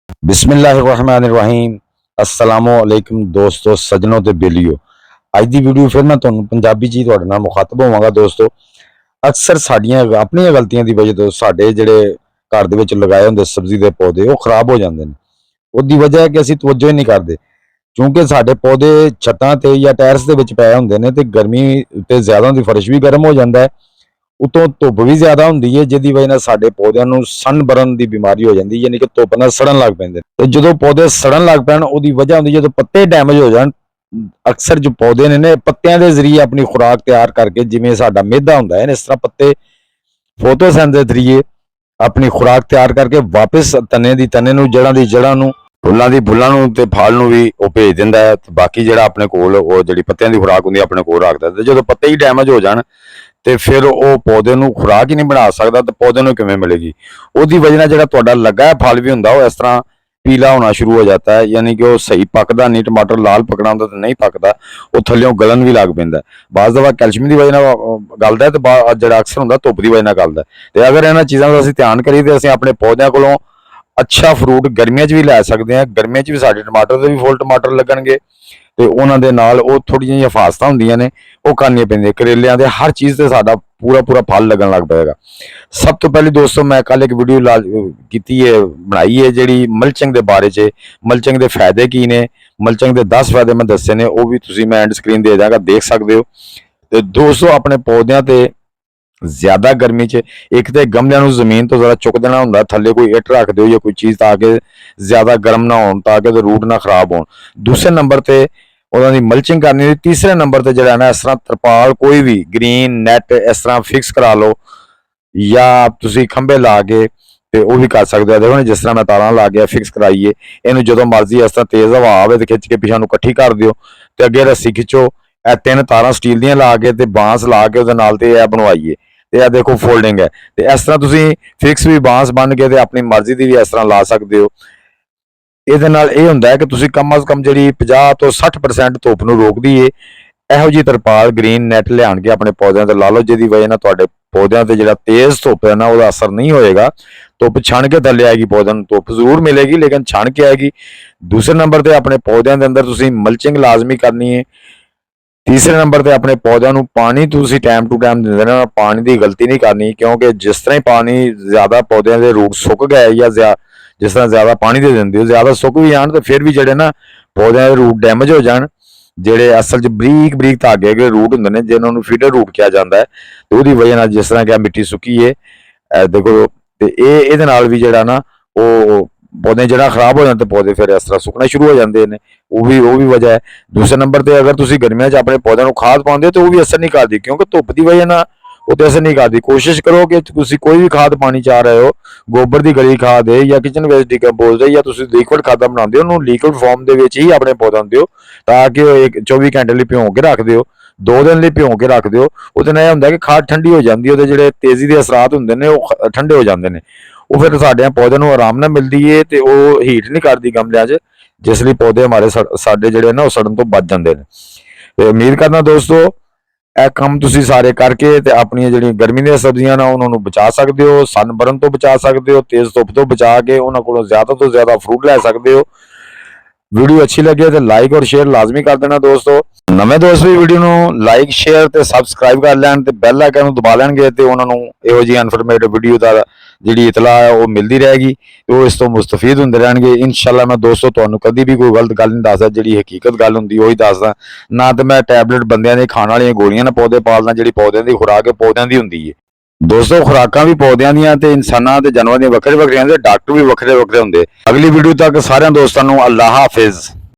बिस्मिल्लाहिर्रहमानिर्रहीम अस्सलामुअलैकुम दोस्तों सजनों ते बेलियो। ਅੱਜ ਦੀ ਵੀਡੀਓ ਫਿਰ ਮੈਂ ਤੁਹਾਨੂੰ ਪੰਜਾਬੀ ਜੀ ਤੁਹਾਡੇ ਨਾਲ ਮੁਖਾਤਬ ਹੋਵਾਂਗਾ। ਦੋਸਤੋ ਅਕਸਰ ਸਾਡੀਆਂ ਆਪਣੀਆਂ ਗਲਤੀਆਂ ਦੀ ਵਜ੍ਹਾ ਤੋਂ ਸਾਡੇ ਜਿਹੜੇ ਘਰ ਦੇ ਵਿੱਚ ਲਗਾਏ ਹੁੰਦੇ ਸਬਜ਼ੀ ਦੇ ਪੌਦੇ ਉਹ ਖਰਾਬ ਹੋ ਜਾਂਦੇ ਨੇ। ਉਹਦੀ ਵਜ੍ਹਾ ਹੈ ਕਿ ਅਸੀਂ ਤਵੱਜੋ ਹੀ ਨਹੀਂ ਕਰਦੇ, ਕਿਉਂਕਿ ਸਾਡੇ ਪੌਦੇ ਛੱਤਾਂ ਤੇ ਜਾਂ ਟੈਰਸ ਦੇ ਵਿੱਚ ਪਏ ਹੁੰਦੇ ਨੇ ਤੇ ਗਰਮੀ ਤੇ ਜ਼ਿਆਦਾ ਹੁੰਦੀ, ਫਰਸ਼ ਵੀ ਗਰਮ ਹੋ ਜਾਂਦਾ ਹੈ, ਉਤੋਂ ਧੁੱਪ ਵੀ ਜ਼ਿਆਦਾ ਹੁੰਦੀ ਹੈ, ਜਿਹਦੀ ਵਜ੍ਹਾ ਨਾਲ ਸਾਡੇ ਪੌਦਿਆਂ ਨੂੰ ਸਨਬਰਨ ਦੀ ਬਿਮਾਰੀ ਹੋ ਜਾਂਦੀ ਹੈ, ਯਾਨੀ ਕਿ ਧੁੱਪ ਨਾਲ ਸੜਨ ਲੱਗ ਪੈਂਦੇ ਤੇ ਜਦੋਂ ਪੌਦੇ ਸੜਨ ਲੱਗ ਪੈਣ ਉਹਦੀ ਵਜ੍ਹਾ ਹੁੰਦੀ ਜਦੋਂ ਪੱਤੇ ਡੈਮੇਜ ਹੋ ਜਾਣ। ਅਕਸਰ ਜੋ ਪੌਦੇ ਨੇ ਪੱਤਿਆਂ ਦੇ ਜ਼ਰੀਏ ਆਪਣੀ ਖੁਰਾਕ ਤਿਆਰ ਕਰਕੇ, ਜਿਵੇਂ ਸਾਡਾ ਮਿਹਦਾ ਹੁੰਦਾ ਹੈ ਇਸ ਤਰ੍ਹਾਂ ਪੱਤੇ ਫੋਟੋਸਿੰਥੇਸਿਸ ਦੇ ਜ਼ਰੀਏ ਆਪਣੀ ਖੁਰਾਕ ਤਿਆਰ ਕਰਕੇ ਵਾਪਸ ਤਣੇ ਦੀ ਤਣੇ ਨੂੰ, ਜੜਾਂ ਦੀ ਜੜਾਂ ਨੂੰ, ਫੁੱਲਾਂ ਦੀ ਫੁੱਲਾਂ ਨੂੰ ਤੇ ਫਲ ਨੂੰ ਵੀ ਉਹ ਭੇਜ ਦਿੰਦਾ ਹੈ। ਤੇ ਬਾਕੀ ਜਿਹੜਾ ਆਪਣੇ ਕੋਲ ਉਹ ਜਿਹੜੀ ਪੱਤਿਆਂ ਦੀ ਖੁਰਾਕ ਹੁੰਦੀ ਆਪਣੇ ਕੋਲ ਰੱਖਦਾ। ਤੇ ਜਦੋਂ ਪੱਤੇ ਹੀ ਡੈਮੇਜ ਹੋ ਜਾਣ ਤੇ ਫਿਰ ਉਹ ਪੌਦੇ ਨੂੰ ਖੁਰਾਕ ਹੀ ਨਹੀਂ ਬਣਾ ਸਕਦਾ, ਤੇ ਪੌਦੇ ਨੂੰ ਕਿਵੇਂ ਮਿਲੇਗੀ? ਉਹਦੀ ਵਜ੍ਹਾ ਨਾਲ ਜਿਹੜਾ ਤੁਹਾਡਾ ਲੱਗਾ ਹੈ ਫਲ ਵੀ ਹੁੰਦਾ ਉਹ ਇਸ ਤਰ੍ਹਾਂ ਪੀਲਾ ਹੋਣਾ ਸ਼ੁਰੂ ਹੋ ਜਾਂਦਾ ਹੈ, ਯਾਨੀ ਕਿ ਉਹ ਸਹੀ ਪੱਕਦਾ ਨਹੀਂ। ਟਮਾਟਰ ਲਾਲ ਪਕਣਾ ਹੁੰਦਾ ਤਾਂ ਨਹੀਂ ਪੱਕਦਾ, ਉਹ ਥੱਲਿਓਂ ਗਲਣ ਵੀ ਲੱਗ ਪੈਂਦਾ। ਬਾਅਦ ਦਫਾ ਕੈਲਸ਼ੀਅਮ ਦੀ ਵਜ੍ਹਾ ਨਾਲ ਗਲਦਾ ਤੇ ਜਿਹੜਾ ਅਕਸਰ ਹੁੰਦਾ ਧੁੱਪ ਦੀ ਵਜ੍ਹਾ ਨਾਲ ਗਲਦਾ। ਤੇ ਅਗਰ ਇਹਨਾਂ ਚੀਜ਼ਾਂ ਦਾ ਅਸੀਂ ਧਿਆਨ ਕਰੀਏ ਤੇ ਅਸੀਂ ਆਪਣੇ ਪੌਦਿਆਂ ਕੋਲੋਂ ਅੱਛਾ ਫਰੂਟ ਗਰਮੀਆਂ 'ਚ ਵੀ ਲੈ ਸਕਦੇ ਹਾਂ। ਗਰਮੀਆਂ 'ਚ ਵੀ ਸਾਡੇ ਟਮਾਟਰ ਦੇ ਵੀ ਫੁੱਲ ਟਮਾਟਰ ਲੱਗਣਗੇ ਤੇ ਉਹਨਾਂ ਦੇ ਨਾਲ ਉਹ ਥੋੜ੍ਹੀਆਂ ਜਿਹੀਆਂ ਹਿਫਾਜ਼ਤਾਂ ਹੁੰਦੀਆਂ ਨੇ ਉਹ ਕਰਨੀਆਂ ਪੈਂਦੀਆਂ। ਕਰੇਲਿਆਂ ਦੇ ਹਰ ਚੀਜ਼ ਤੇ ਸਾਡਾ ਪੂਰਾ ਫਲ ਲੱਗਣ ਲੱਗ ਪਏਗਾ। ਸਭ ਤੋਂ ਪਹਿਲੇ ਦੋਸਤੋ ਮੈਂ ਕੱਲ ਇੱਕ ਵੀਡੀਓ ਕੀਤੀ ਹੈ, ਬਣਾਈ ਹੈ, ਜਿਹੜੀ ਮਲਚਿੰਗ ਦੇ ਬਾਰੇ 'ਚ। ਮਲਚਿੰਗ ਦੇ ਫਾਇਦੇ ਕੀ ਨੇ, ਮਲਚਿੰਗ ਦੇ 10 ਫਾਇਦੇ ਮੈਂ ਦੱਸੇ ਨੇ, ਉਹ ਵੀ ਤੁਸੀਂ ਮੈਂ ਐਂਡ ਸਕਰੀਨ ਦੇ ਦਾਂਗਾ, ਦੇਖ ਸਕਦੇ ਹੋ। ਤੇ ਦੋਸਤੋ ਆਪਣੇ ਪੌਦਿਆਂ ਤੇ ਜ਼ਿਆਦਾ ਗਰਮੀ 'ਚ ਇੱਕ ਤੇ ਗਮਲਿਆਂ ਨੂੰ ਜ਼ਮੀਨ ਤੋਂ ਜ਼ਰਾ ਚੁੱਕ ਦੇਣਾ ਹੁੰਦਾ, ਥੱਲੇ ਕੋਈ ਇੱਟ ਰੱਖ ਦਿਓ ਜਾਂ ਕੋਈ ਚੀਜ਼, ਤਾਂ ਕਿ ਜ਼ਿਆਦਾ ਗਰਮ ਨਾ ਹੋਣ, ਤਾਂ ਕਿ ਰੂਟ ਨਾ ਖਰਾਬ ਹੋਣ। ਦੂਸਰੇ ਨੰਬਰ ਤੇ ਉਹਨਾਂ ਦੀ ਮਲਚਿੰਗ ਕਰਨੀ ਹੁੰਦੀ। ਤੀਸਰੇ ਨੰਬਰ ਤੇ ਜਿਹੜਾ ਨਾ ਇਸ ਤਰ੍ਹਾਂ ਤਰਪਾਲ ਕੋਈ ਵੀ ਗ੍ਰੀਨ ਨੈਟ ਇਸ ਤਰ੍ਹਾਂ ਫਿਕਸ ਕਰਾ ਲਓ, ਜਾਂ ਤੁਸੀਂ ਖੰਭੇ ਲਾ ਕੇ ਤੇ ਉਹ ਵੀ ਕਰ ਸਕਦੇ ਹੋ। ਦੇਖੋ ਜਿਸ ਤਰ੍ਹਾਂ ਮੈਂ ਤਾਰਾਂ ਲਾ ਕੇ ਫਿਕਸ ਕਰਾਈਏ, ਇਹਨੂੰ ਜਦੋਂ ਮਰਜ਼ੀ ਇਸ ਤਰ੍ਹਾਂ ਤੇਜ਼ ਹਵਾ ਆਵੇ ਤੇ ਖਿੱਚ ਕੇ ਪਿਛਾਂ ਨੂੰ ਇਕੱਠੀ ਕਰ ਦਿਓ ਤੇ ਅੱਗੇ ਰੱਸੀ ਖਿੱਚੋ। ਇਹ 3 ਤਾਰਾਂ ਸਟੀਲ ਦੀਆਂ ਲਾ ਕੇ ਤੇ ਬਾਂਸ ਲਾ ਕੇ ਉਹਦੇ ਨਾਲ ਤੇ ਇਹ ਬਣਵਾਈਏ, ਤੇ ਇਹ ਦੇਖੋ ਫੋਲਡਿੰਗ ਹੈ। ਤੇ ਇਸ ਤਰ੍ਹਾਂ ਤੁਸੀਂ ਫਿਕਸ ਵੀ ਬਾਂਸ ਬਣ ਕੇ ਤੇ ਆਪਣੀ ਮਰਜ਼ੀ ਦੀ ਵੀ ਇਸ ਤਰ੍ਹਾਂ ਲਾ ਸਕਦੇ ਹੋ। ਇਹਦੇ ਨਾਲ ਇਹ ਹੁੰਦਾ ਹੈ ਕਿ ਤੁਸੀਂ ਕਮ ਅਜ਼ ਕਮ ਜਿਹੜੀ 50 ਤੋਂ 60% ਧੁੱਪ ਨੂੰ ਰੋਕਦੀ ਏ ਇਹੋ ਜਿਹੀ ਤਰਪਾਲ ਗ੍ਰੀਨ ਨੈਟ ਲਿਆਣ ਕੇ ਆਪਣੇ ਪੌਦਿਆਂ ਤੇ ਲਾ ਲਓ, ਜਿਹਦੀ ਵਜ੍ਹਾ ਨਾਲ ਤੁਹਾਡੇ ਪੌਦਿਆਂ ਤੇ ਜਿਹੜਾ ਤੇਜ਼ ਧੁੱਪ ਹੈ ਨਾ ਉਹਦਾ ਅਸਰ ਨਹੀਂ ਹੋਏਗਾ। ਧੁੱਪ ਛਣ ਕੇ ਥੱਲੇ ਆਏਗੀ, ਪੌਦਿਆਂ ਨੂੰ ਧੁੱਪ ਜ਼ਰੂਰ ਮਿਲੇਗੀ ਲੇਕਿਨ ਛਣ ਕੇ ਆਏਗੀ। ਦੂਸਰੇ ਨੰਬਰ ਤੇ ਆਪਣੇ ਪੌਦਿਆਂ ਦੇ ਅੰਦਰ ਤੁਸੀਂ ਮਲਚਿੰਗ ਲਾਜ਼ਮੀ ਕਰਨੀ ਹੈ। ਤੀਸਰੇ ਨੰਬਰ ਤੇ ਆਪਣੇ ਪੌਦਿਆਂ ਨੂੰ ਪਾਣੀ ਤੁਸੀਂ ਟਾਈਮ ਟੂ ਟਾਈਮ ਦਿੰਦੇ ਰਹਿਣਾ। ਪਾਣੀ ਦੀ ਗਲਤੀ ਨਹੀਂ ਕਰਨੀ, ਕਿਉਂਕਿ ਜਿਸ ਤਰ੍ਹਾਂ ਹੀ ਪਾਣੀ ਜ਼ਿਆਦਾ ਪੌਦਿਆਂ ਦੇ ਰੂਟ ਸੁੱਕ ਗਏ ਜਾਂ ਜਿਸ ਤਰ੍ਹਾਂ ਜ਼ਿਆਦਾ ਪਾਣੀ ਦੇ ਦਿੰਦੇ ਹੋ, ਜ਼ਿਆਦਾ ਸੁੱਕ ਵੀ ਜਾਣ ਤੇ ਫਿਰ ਵੀ ਜਿਹੜੇ ਨਾ ਪੌਦਿਆਂ ਦੇ ਰੂਟ ਡੈਮੇਜ ਹੋ ਜਾਣ, ਜਿਹੜੇ ਅਸਲ 'ਚ ਬਰੀਕ ਧਾਗੇ ਦੇ ਰੂਟ ਹੁੰਦੇ ਨੇ ਜਿਹਨਾਂ ਨੂੰ ਫੀਡਰ ਰੂਟ ਕਿਹਾ ਜਾਂਦਾ ਹੈ, ਤੇ ਉਹਦੀ ਵਜ੍ਹਾ ਨਾਲ ਜਿਸ ਤਰ੍ਹਾਂ ਕਿ ਮਿੱਟੀ ਸੁੱਕੀ ਹੈ ਦੇਖੋ, ਤੇ ਇਹਦੇ ਨਾਲ ਵੀ ਜਿਹੜਾ ਨਾ ਉਹ ਪੌਦੇ ਜਿਹੜਾ ਖਰਾਬ ਹੋ ਜਾਂਦੇ, ਪੌਦੇ ਫਿਰ ਇਸ ਤਰ੍ਹਾਂ ਸੁੱਕਣੇ ਸ਼ੁਰੂ ਹੋ ਜਾਂਦੇ ਨੇ। ਉਹ ਵੀ ਵਜ੍ਹਾ ਹੈ। ਦੂਸਰੇ ਨੰਬਰ ਤੇ ਅਗਰ ਤੁਸੀਂ ਗਰਮੀਆਂ 'ਚ ਆਪਣੇ ਪੌਦਿਆਂ ਨੂੰ ਖਾਦ ਪਾਉਂਦੇ ਹੋ ਤਾਂ ਉਹ ਵੀ ਅਸਰ ਨਹੀਂ ਕਰਦੀ, ਕਿਉਂਕਿ ਧੁੱਪ ਦੀ ਵਜ੍ਹਾ ਨਾਲ ਉਹ ਤੇ ਅਸਰ ਨਹੀਂ ਕਰਦੀ। ਕੋਸ਼ਿਸ਼ ਕਰੋ ਕਿ ਤੁਸੀਂ ਕੋਈ ਵੀ ਖਾਦ ਪਾਣੀ ਚਾਹ ਰਹੇ ਹੋ, ਗੋਬਰ ਦੀ ਗਲੀ ਖਾਦ ਹੈ ਜਾਂ ਕਿਚਨ ਵੇਸਟ ਡੀਕੰਪੋਜ਼ਡ ਹੈ, ਜਾਂ ਤੁਸੀਂ ਲਿਕੁਇਡ ਖਾਦਾਂ ਬਣਾਉਂਦੇ ਹੋ, ਉਹਨੂੰ ਲਿਕੁਇਡ ਫਾਰਮ ਦੇ ਵਿੱਚ ਹੀ ਆਪਣੇ ਪੌਦਿਆਂ ਨੂੰ ਦਿਓ, ਤਾਂ ਕਿ ਉਹ 24 ਘੰਟੇ ਲਈ ਭਿਉਂ ਕੇ ਰੱਖ ਦਿਓ, 2 ਦਿਨ ਲਈ ਭਿਉਂ ਕੇ ਰੱਖ ਦਿਓ। ਉਹਦੇ ਨਾਲ ਇਹ ਹੁੰਦਾ ਕਿ ਖਾਦ ਠੰਡੀ ਹੋ ਜਾਂਦੀ, ਉਹਦੇ ਜਿਹੜੇ ਤੇਜ਼ੀ ਦੇ ਅਸਰਾਤ ਹੁੰਦੇ ਨੇ ਉਹ ਠੰਡੇ ਹੋ ਜਾਂਦੇ ਨੇ। ਉਹ ਫਿਰ ਸਾਡੇ ਪੌਦਿਆਂ ਨੂੰ ਆਰਾਮ ਨਾਲ ਮਿਲਦੀ ਏ ਤੇ ਉਹ ਹੀਟ ਨਹੀਂ ਕਰਦੀ ਗਮਲਿਆਂ 'ਚ, ਜਿਸ ਲਈ ਪੌਦੇ ਹਮਾਰੇ ਸਾਡੇ ਜਿਹੜੇ ਨਾ ਉਹ ਸੜਨ ਤੋਂ ਬਚ ਜਾਂਦੇ ਨੇ। ਤੇ ਉਮੀਦ ਕਰਦਾ ਦੋਸਤੋ ਇਹ ਕੰਮ ਤੁਸੀਂ ਸਾਰੇ ਕਰਕੇ ਤੇ ਆਪਣੀਆਂ ਜਿਹੜੀਆਂ ਗਰਮੀ ਦੀਆਂ ਸਬਜ਼ੀਆਂ ਨਾ ਉਹਨਾਂ ਨੂੰ ਬਚਾ ਸਕਦੇ ਹੋ, ਸਨਬਰਨ ਤੋਂ ਬਚਾ ਸਕਦੇ ਹੋ, ਤੇਜ਼ ਧੁੱਪ ਤੋਂ ਬਚਾ ਕੇ ਉਹਨਾਂ ਕੋਲੋਂ ਜ਼ਿਆਦਾ ਤੋਂ ਜ਼ਿਆਦਾ ਫਰੂਟ ਲੈ ਸਕਦੇ ਹੋ। ਵੀਡੀਓ ਅੱਛੀ ਲੱਗੇ ਤੇ ਲਾਈਕ ਔਰ ਸ਼ੇਅਰ ਲਾਜ਼ਮੀ ਕਰ ਦੇਣਾ ਦੋਸਤੋ। ਨਵੇਂ ਦੋਸਤ ਵੀ ਵੀਡੀਓ ਨੂੰ ਲਾਈਕ ਸ਼ੇਅਰ ਤੇ ਸਬਸਕ੍ਰਾਈਬ ਕਰ ਲੈਣ ਤੇ ਬੈਲ ਆਈਕਨ ਨੂੰ ਦਬਾ ਲੈਣਗੇ ਤੇ ਉਹਨਾਂ ਨੂੰ ਇਹੋ ਜਿਹੀ ਇਨਫੋਰਮੇਟਿਵ ਵੀਡੀਓ ਦਾ ਜਿਹੜੀ ਇਤਲਾਹ ਹੈ ਉਹ ਮਿਲਦੀ ਰਹੇਗੀ ਤੇ ਉਹ ਇਸ ਤੋਂ ਮੁਸਤਫੀਦ ਹੁੰਦੇ ਰਹਿਣਗੇ। ਇਨਸ਼ਾਅੱਲਾ ਮੈਂ ਦੋਸਤੋ ਤੁਹਾਨੂੰ ਕਦੀ ਵੀ ਕੋਈ ਗਲਤ ਗੱਲ ਨਹੀਂ ਦੱਸਦਾ, ਜਿਹੜੀ ਹਕੀਕਤ ਗੱਲ ਹੁੰਦੀ ਉਹੀ ਦੱਸਦਾ। ਨਾ ਤੇ ਮੈਂ ਟੈਬਲੇਟ ਬੰਦਿਆਂ ਦੇ ਖਾਣ ਵਾਲੀਆਂ ਗੋਲੀਆਂ ਨਾਲ ਪੌਦੇ ਪਾਲਦਾ, ਜਿਹੜੀ ਪੌਦਿਆਂ ਦੀ ਖੁਰਾਕ ਹੈ ਪੌਦਿਆਂ ਦੀ ਹੁੰਦੀ ਹੈ ਦੋਸਤੋ। ਖੁਰਾਕਾਂ ਵੀ ਪੌਦਿਆਂ ਦੀਆਂ ਤੇ ਇਨਸਾਨਾਂ ਤੇ ਜਾਨਵਰਾਂ ਦੀਆਂ ਵੱਖਰੀਆਂ ਵੱਖਰੀਆਂ ਹੁੰਦੀਆਂ, ਡਾਕਟਰ ਵੀ ਵੱਖਰੇ ਵੱਖਰੇ ਹੁੰਦੇ। ਅਗਲੀ ਵੀਡੀਓ ਤੱਕ ਸਾਰਿਆਂ ਦੋਸਤਾਂ ਨੂੰ ਅੱਲਾਹ ਹਾਫਿਜ਼।